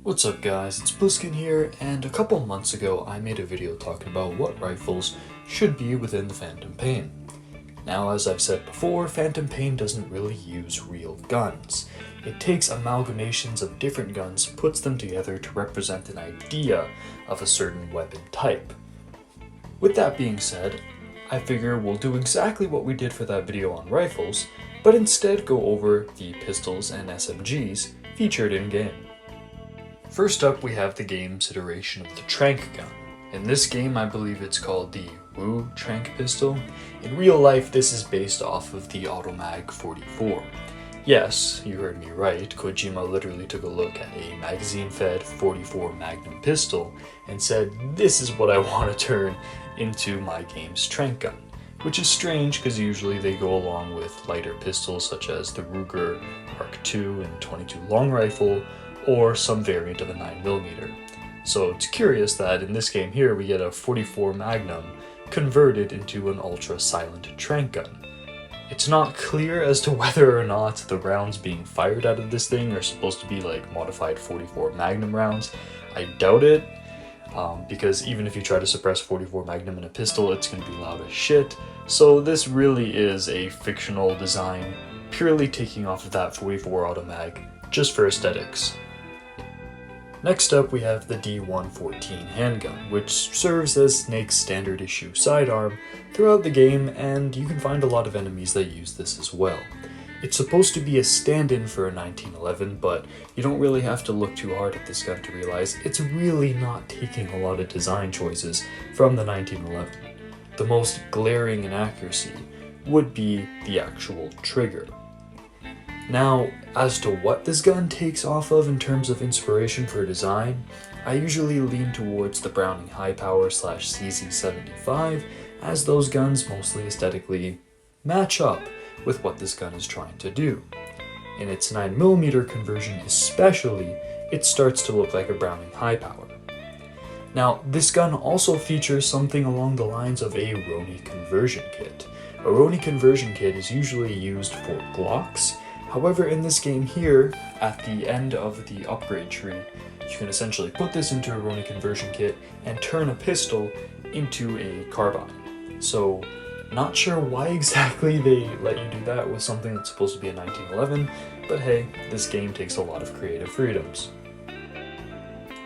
What's up guys, it's Bliskin here, and a couple months ago I made a video talking about what rifles should be within the Phantom Pain. Now, as I've said before, Phantom Pain doesn't really use real guns. It takes amalgamations of different guns, puts them together to represent an idea of a certain weapon type. With that being said, I figure we'll do exactly what we did for that video on rifles, but instead go over the pistols and SMGs featured in-game. First up, we have the game's iteration of the tranq gun. In this game, I believe it's called the tranq pistol. In real life, this is based off of the Automag 44. Yes, you heard me right, Kojima literally took a look at a magazine-fed 44 Magnum pistol and said, "This is what I want to turn into my game's tranq gun." Which is strange because usually they go along with lighter pistols such as the Ruger Mark II and 22 long rifle, or some variant of a 9mm. So it's curious that in this game here we get a 44 Magnum converted into an ultra-silent tranq gun. It's not clear as to whether or not the rounds being fired out of this thing are supposed to be like modified 44 Magnum rounds. I doubt it, because even if you try to suppress 44 Magnum in a pistol, it's going to be loud as shit. So this really is a fictional design, purely taking off of that 44 Automag, just for aesthetics. Next up, we have the D114 handgun, which serves as Snake's standard issue sidearm throughout the game, and you can find a lot of enemies that use this as well. It's supposed to be a stand-in for a 1911, but you don't really have to look too hard at this gun to realize it's really not taking a lot of design choices from the 1911. The most glaring inaccuracy would be the actual trigger. Now, as to what this gun takes off of in terms of inspiration for design, I usually lean towards the Browning High Power / CZ75, as those guns mostly aesthetically match up with what this gun is trying to do. In its 9mm conversion especially, it starts to look like a Browning High Power. Now, this gun also features something along the lines of a Roni conversion kit. A Roni conversion kit is usually used for Glocks. However, in this game here, at the end of the upgrade tree, you can essentially put this into a Roni conversion kit and turn a pistol into a carbine. So, not sure why exactly they let you do that with something that's supposed to be a 1911, but hey, this game takes a lot of creative freedoms.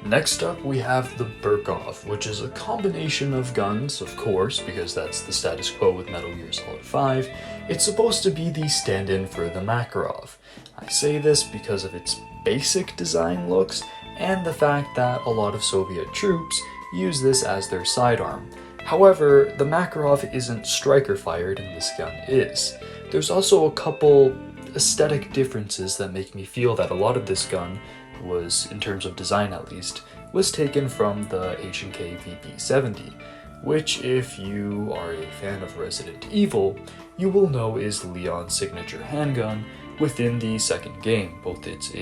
Next up, we have the Berkoff, which is a combination of guns, of course, because that's the status quo with Metal Gear Solid 5. It's supposed to be the stand-in for the Makarov. I say this because of its basic design looks and the fact that a lot of Soviet troops use this as their sidearm. However, the Makarov isn't striker-fired and this gun is. There's also a couple aesthetic differences that make me feel that a lot of this gun was, in terms of design at least, was taken from the H&K VP70, which, if you are a fan of Resident Evil, you will know is Leon's signature handgun within the second game, both its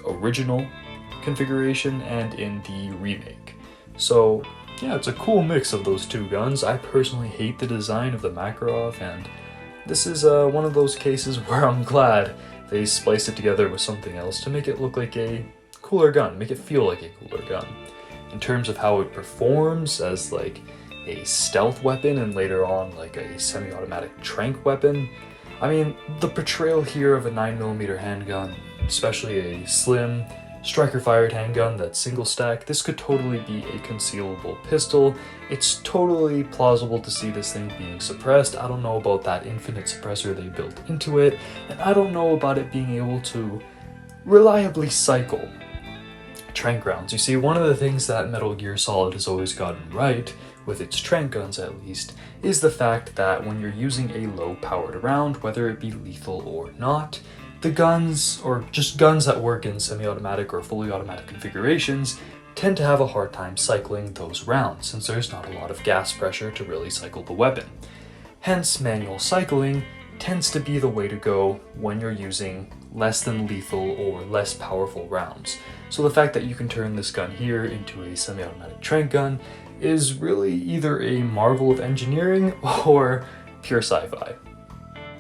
original configuration and in the remake. So yeah, it's a cool mix of those two guns. I personally hate the design of the Makarov, and this is one of those cases where I'm glad they spliced it together with something else to make it look like a cooler gun, make it feel like a cooler gun. In terms of how it performs as like a stealth weapon and later on like a semi-automatic tranq weapon, I mean, the portrayal here of a 9mm handgun, especially a slim, striker-fired handgun that's single stack, this could totally be a concealable pistol. It's totally plausible to see this thing being suppressed. I don't know about that infinite suppressor they built into it, and I don't know about it being able to reliably cycle tranq rounds. You see, one of the things that Metal Gear Solid has always gotten right, with its tranq guns at least, is the fact that when you're using a low-powered round, whether it be lethal or not, the guns, or just guns that work in semi-automatic or fully automatic configurations, tend to have a hard time cycling those rounds, since there's not a lot of gas pressure to really cycle the weapon. Hence, manual cycling tends to be the way to go when you're using less than lethal or less powerful rounds. So the fact that you can turn this gun here into a semi-automatic tranq gun is really either a marvel of engineering or pure sci-fi.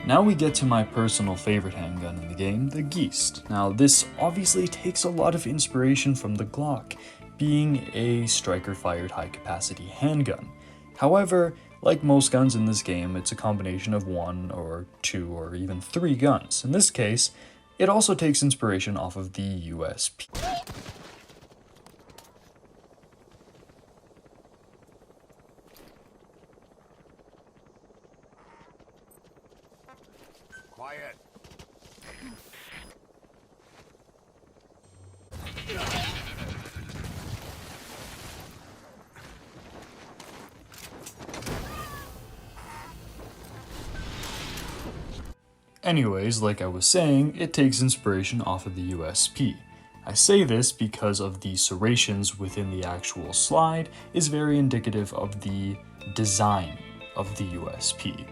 Now we get to my personal favorite handgun in the game, the Geist. Now this obviously takes a lot of inspiration from the Glock, being a striker-fired high-capacity handgun. However, like most guns in this game, it's a combination of 1 or 2 or even 3 guns. In this case, it also takes inspiration off of the USP. Quiet. Anyways, like I was saying, it takes inspiration off of the USP. I say this because of the serrations within the actual slide is very indicative of the design of the USP.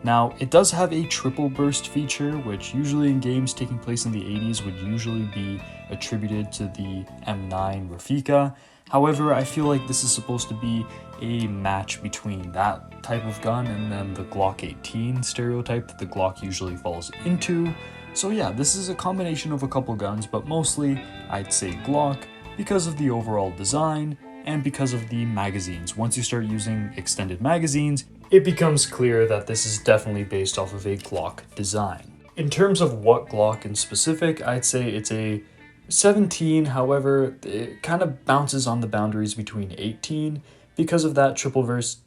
Now, it does have a triple burst feature, which usually in games taking place in the 80s would usually be attributed to the M9 Rafika. However, I feel like this is supposed to be a match between that type of gun and then the Glock 18 stereotype that the Glock usually falls into. So yeah, this is a combination of a couple guns, but mostly I'd say Glock because of the overall design and because of the magazines. Once you start using extended magazines, it becomes clear that this is definitely based off of a Glock design. In terms of what Glock in specific, I'd say it's a 17, however, it kind of bounces on the boundaries between 18 because of that triple burst.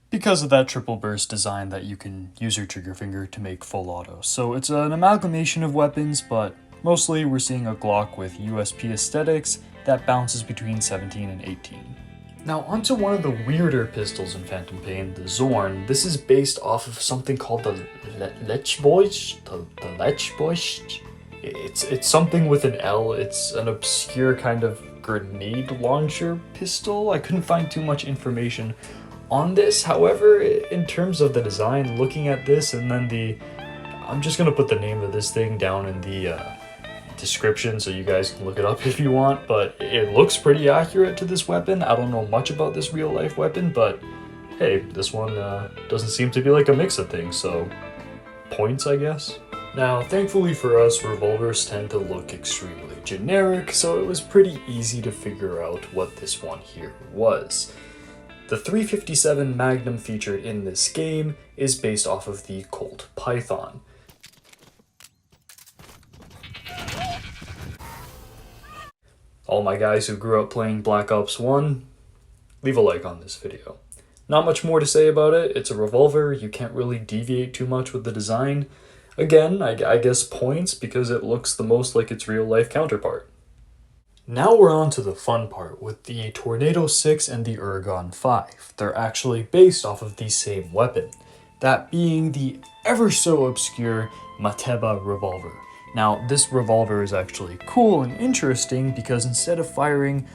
Because of that triple burst design that you can use your trigger finger to make full auto. So it's an amalgamation of weapons, but mostly we're seeing a Glock with USP aesthetics that bounces between 17 and 18. Now onto one of the weirder pistols in Phantom Pain, the Zorn. This is based off of something called the Lechbosch. The Lechbosch? It's something with an L. It's an obscure kind of grenade launcher pistol. I couldn't find too much information on this. However, in terms of the design, looking at this and then I'm just gonna put the name of this thing down in the description so you guys can look it up if you want, but it looks pretty accurate to this weapon. I don't know much about this real life weapon, but hey, this one doesn't seem to be like a mix of things, so points, I guess. Now, thankfully for us, revolvers tend to look extremely generic, so it was pretty easy to figure out what this one here was. The 357 Magnum featured in this game is based off of the Colt Python. All my guys who grew up playing Black Ops 1, leave a like on this video. Not much more to say about it. It's a revolver. You can't really deviate too much with the design. Again, I guess points because it looks the most like its real life counterpart. Now we're on to the fun part with the Tornado 6 and the Ergon 5. They're actually based off of the same weapon, that being the ever so obscure Mateba revolver. Now, this revolver is actually cool and interesting because instead of firing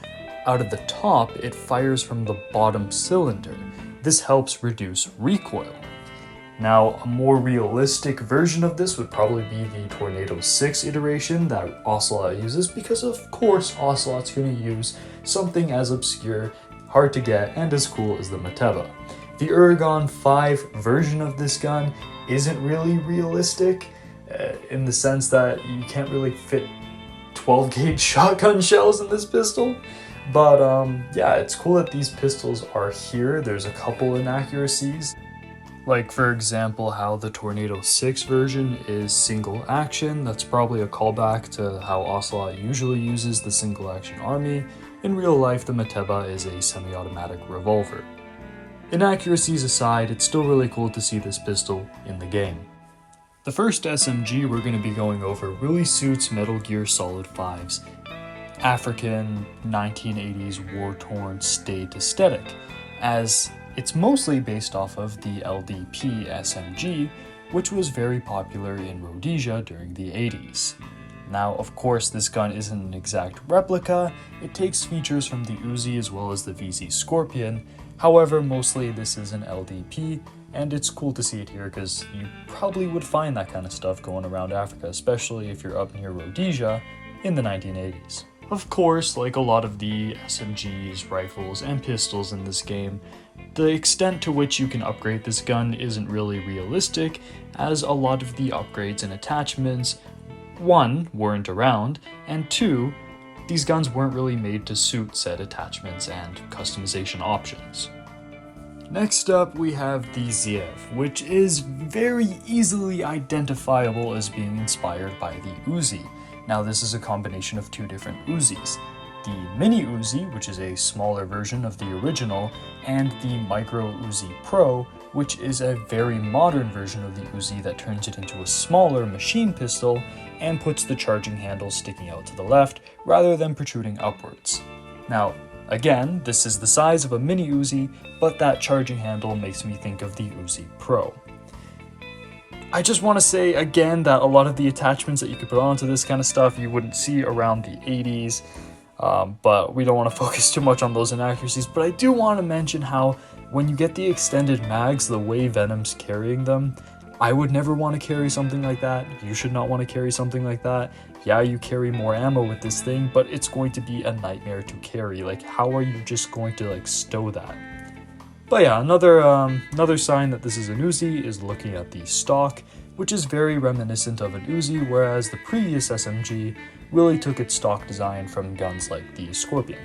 out of the top, it fires from the bottom cylinder. This helps reduce recoil. Now, a more realistic version of this would probably be the Tornado 6 iteration that Ocelot uses because of course Ocelot's going to use something as obscure, hard to get, and as cool as the Mateba. The Ergon 5 version of this gun isn't really realistic in the sense that you can't really fit 12 gauge shotgun shells in this pistol. But yeah, it's cool that these pistols are here. There's a couple inaccuracies. Like for example, how the Tornado 6 version is single action. That's probably a callback to how Ocelot usually uses the single action army. In real life, the Mateba is a semi-automatic revolver. Inaccuracies aside, it's still really cool to see this pistol in the game. The first SMG we're going to be going over really suits Metal Gear Solid 5's African 1980s war-torn state aesthetic, as it's mostly based off of the LDP SMG, which was very popular in Rhodesia during the 80s. Now, of course, this gun isn't an exact replica. It takes features from the Uzi as well as the VZ Scorpion. However, mostly this is an LDP, and it's cool to see it here because you probably would find that kind of stuff going around Africa, especially if you're up near Rhodesia in the 1980s. Of course, like a lot of the SMGs, rifles, and pistols in this game, the extent to which you can upgrade this gun isn't really realistic, as a lot of the upgrades and attachments, 1, weren't around, and 2, these guns weren't really made to suit said attachments and customization options. Next up, we have the Ziev, which is very easily identifiable as being inspired by the Uzi. Now, this is a combination of 2 different Uzis. The Mini Uzi, which is a smaller version of the original, and the Micro Uzi Pro, which is a very modern version of the Uzi that turns it into a smaller machine pistol and puts the charging handle sticking out to the left rather than protruding upwards. Now, again, this is the size of a Mini Uzi, but that charging handle makes me think of the Uzi Pro. I just want to say again that a lot of the attachments that you could put onto this kind of stuff you wouldn't see around the 80s, but we don't want to focus too much on those inaccuracies. But I do want to mention how when you get the extended mags, the way Venom's carrying them, I would never want to carry something like that. You should not want to carry something like that. Yeah, you carry more ammo with this thing, but it's going to be a nightmare to carry. Like, how are you just going to stow that? But yeah, another sign that this is an Uzi is looking at the stock, which is very reminiscent of an Uzi, whereas the previous SMG really took its stock design from guns like the Scorpion.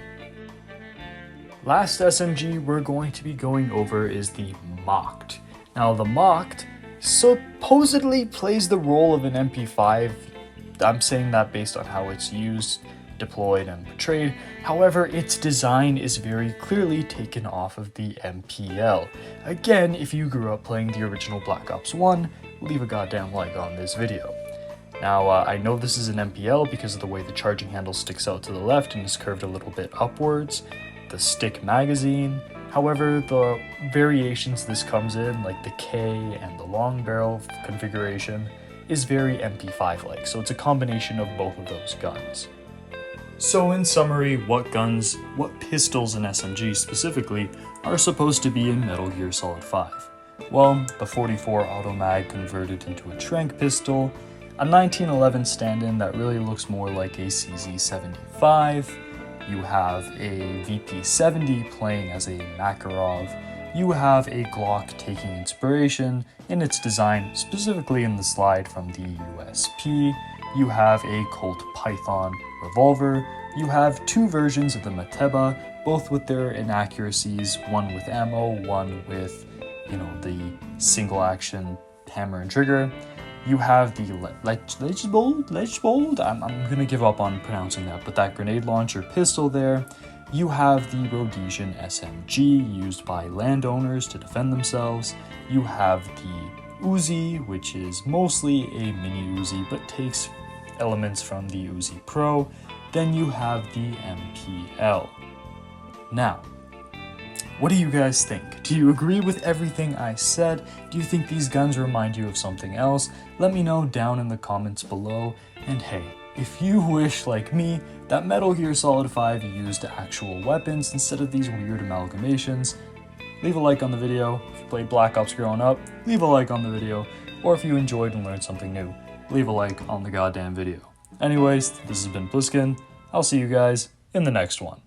Last SMG we're going to be going over is the Mocked. Now, the Mocked supposedly plays the role of an MP5. I'm saying that based on how it's used, deployed, and portrayed. However, its design is very clearly taken off of the MPL. Again, if you grew up playing the original Black Ops 1, leave a goddamn like on this video. Now, I know this is an MPL because of the way the charging handle sticks out to the left and is curved a little bit upwards, the stick magazine. However, the variations this comes in, like the K and the long barrel configuration, is very MP5-like, so it's a combination of both of those guns. So in summary, what pistols and SMGs specifically are supposed to be in Metal Gear Solid 5? Well, the 44 Auto Mag converted into a tranq pistol, a 1911 stand-in that really looks more like a CZ75, you have a VP70 playing as a Makarov, you have a Glock taking inspiration in its design, specifically in the slide from the USP, you have a Colt Python revolver, you have 2 versions of the Mateba, both with their inaccuracies, one with ammo, one with, the single action hammer and trigger. You have the Ledgebold? I'm gonna give up on pronouncing that, but that grenade launcher pistol there. You have the Rhodesian SMG used by landowners to defend themselves. You have the Uzi, which is mostly a mini Uzi, but takes elements from the Uzi Pro. Then you have the MPL. Now, what do you guys think? Do you agree with everything I said? Do you think these guns remind you of something else? Let me know down in the comments below. And hey, if you wish, like me, that Metal Gear Solid 5 used actual weapons instead of these weird amalgamations, leave a like on the video. If you played Black Ops growing up, leave a like on the video. Or if you enjoyed and learned something new, leave a like on the goddamn video. Anyways, this has been Bliskin. I'll see you guys in the next one.